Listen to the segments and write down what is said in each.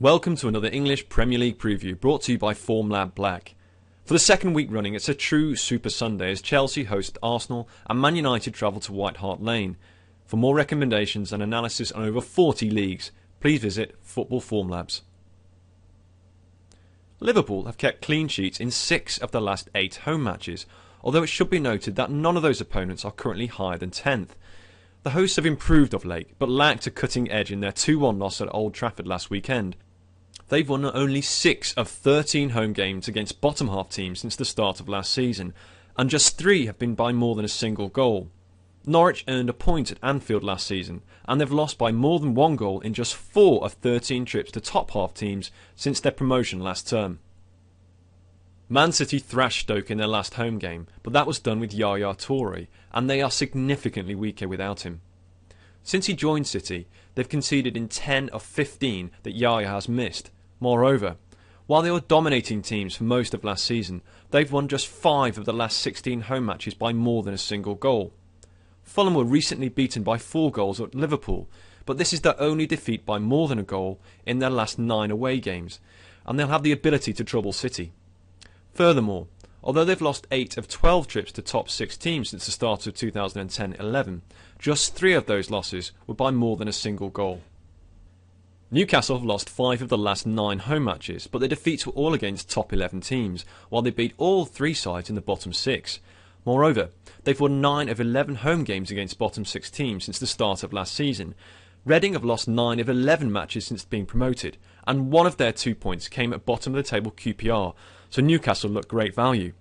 Welcome to another English Premier League preview brought to you by Formlab Black. For the second week running, it's a true Super Sunday as Chelsea host Arsenal and Man United travel to White Hart Lane. For more recommendations and analysis on over 40 leagues, please visit Football Formlabs. Liverpool have kept clean sheets in 6 of the last 8 home matches, although it should be noted that none of those opponents are currently higher than 10th. The hosts have improved of late, but lacked a cutting edge in their 2-1 loss at Old Trafford last weekend. They've won only 6 of 13 home games against bottom half teams since the start of last season, and just 3 have been by more than a single goal. Norwich earned a point at Anfield last season, and they've lost by more than 1 goal in just 4 of 13 trips to top half teams since their promotion last term. Man City thrashed Stoke in their last home game, but that was done with Yaya Toure, and they are significantly weaker without him. Since he joined City, they've conceded in 10 of 15 that Yaya has missed. Moreover, while they were dominating teams for most of last season, they've won just 5 of the last 16 home matches by more than a single goal. Fulham were recently beaten by 4 goals at Liverpool, but this is their only defeat by more than a goal in their last 9 away games, and they'll have the ability to trouble City. Furthermore, although they've lost 8 of 12 trips to top 6 teams since the start of 2010-11, just 3 of those losses were by more than a single goal. Newcastle have lost 5 of the last 9 home matches, but their defeats were all against top 11 teams, while they beat all 3 sides in the bottom 6. Moreover, they've won 9 of 11 home games against bottom 6 teams since the start of last season. Reading have lost 9 of 11 matches since being promoted, and 1 of their 2 points came at bottom of the table QPR, so Newcastle look great value.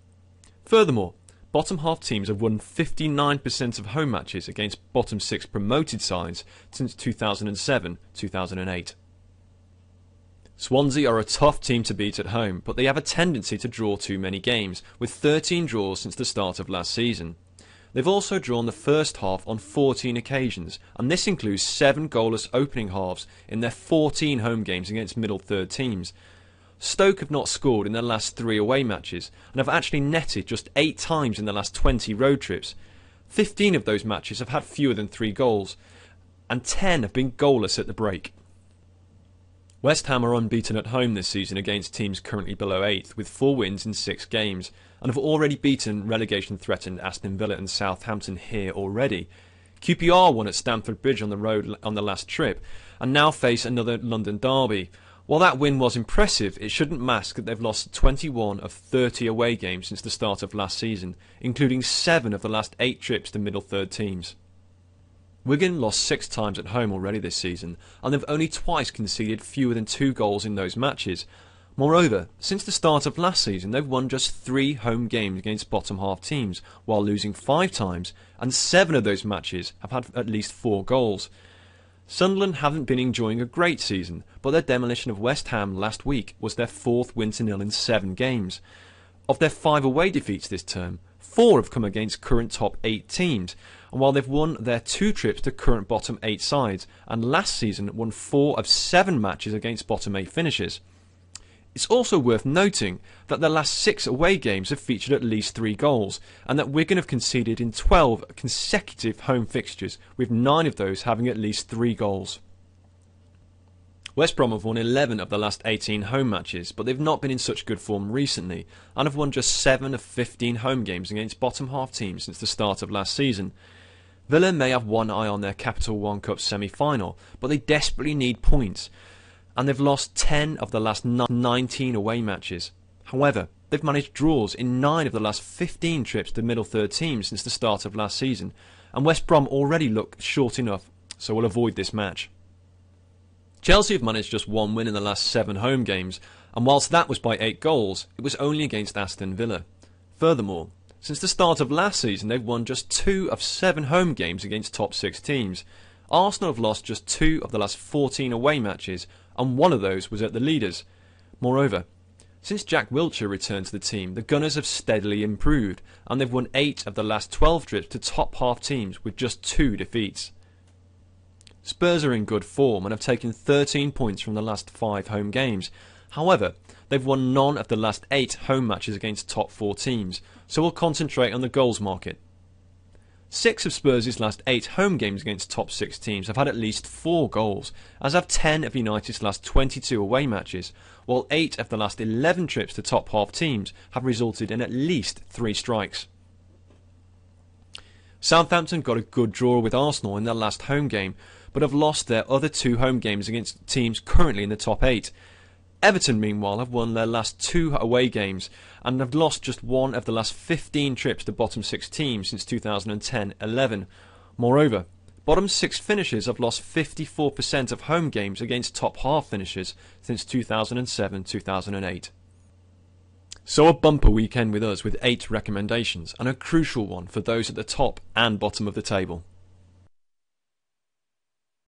Furthermore, bottom half teams have won 59% of home matches against bottom 6 promoted sides since 2007-2008. Swansea are a tough team to beat at home, but they have a tendency to draw too many games, with 13 draws since the start of last season. They've also drawn the first half on 14 occasions, and this includes 7 goalless opening halves in their 14 home games against middle third teams. Stoke have not scored in their last 3 away matches, and have actually netted just 8 times in the last 20 road trips. 15 of those matches have had fewer than 3 goals, and 10 have been goalless at the break. West Ham are unbeaten at home this season against teams currently below 8th, with 4 wins in 6 games, and have already beaten relegation-threatened Aston Villa and Southampton here already. QPR won at Stamford Bridge on the road on the last trip, and now face another London derby. While that win was impressive, it shouldn't mask that they've lost 21 of 30 away games since the start of last season, including 7 of the last 8 trips to middle third teams. Wigan lost 6 times at home already this season, and they've only twice conceded fewer than 2 goals in those matches. Moreover, since the start of last season, they've won just 3 home games against bottom half teams, while losing 5 times, and 7 of those matches have had at least 4 goals. Sunderland haven't been enjoying a great season, but their demolition of West Ham last week was their 4th win to nil in 7 games. Of their 5 away defeats this term, 4 have come against current top 8 teams, and while they've won their 2 trips to current bottom 8 sides, and last season won 4 of 7 matches against bottom 8 finishes. It's also worth noting that their last 6 away games have featured at least 3 goals, and that Wigan have conceded in 12 consecutive home fixtures, with 9 of those having at least 3 goals. West Brom have won 11 of the last 18 home matches, but they've not been in such good form recently, and have won just 7 of 15 home games against bottom half teams since the start of last season. Villa may have one eye on their Capital One Cup semi-final, but they desperately need points, and they've lost 10 of the last 19 away matches. However, they've managed draws in 9 of the last 15 trips to middle third teams since the start of last season, and West Brom already look short enough, so will avoid this match. Chelsea have managed just 1 win in the last 7 home games, and whilst that was by 8 goals, it was only against Aston Villa. Furthermore, since the start of last season, they've won just 2 of 7 home games against top 6 teams. Arsenal have lost just 2 of the last 14 away matches, and 1 of those was at the leaders. Moreover, since Jack Wilshere returned to the team, the Gunners have steadily improved, and they've won 8 of the last 12 trips to top half teams with just 2 defeats. Spurs are in good form and have taken 13 points from the last 5 home games. However, they've won none of the last 8 home matches against top 4 teams, so will concentrate on the goals market. 6 of Spurs' last 8 home games against top 6 teams have had at least 4 goals, as have 10 of United's last 22 away matches, while 8 of the last 11 trips to top half teams have resulted in at least 3 strikes. Southampton got a good draw with Arsenal in their last home game, but have lost their other 2 home games against teams currently in the top 8. Everton, meanwhile, have won their last 2 away games and have lost just 1 of the last 15 trips to bottom 6 teams since 2010-11. Moreover, bottom 6 finishers have lost 54% of home games against top half finishers since 2007-2008. So a bumper weekend with us with 8 recommendations, and a crucial one for those at the top and bottom of the table.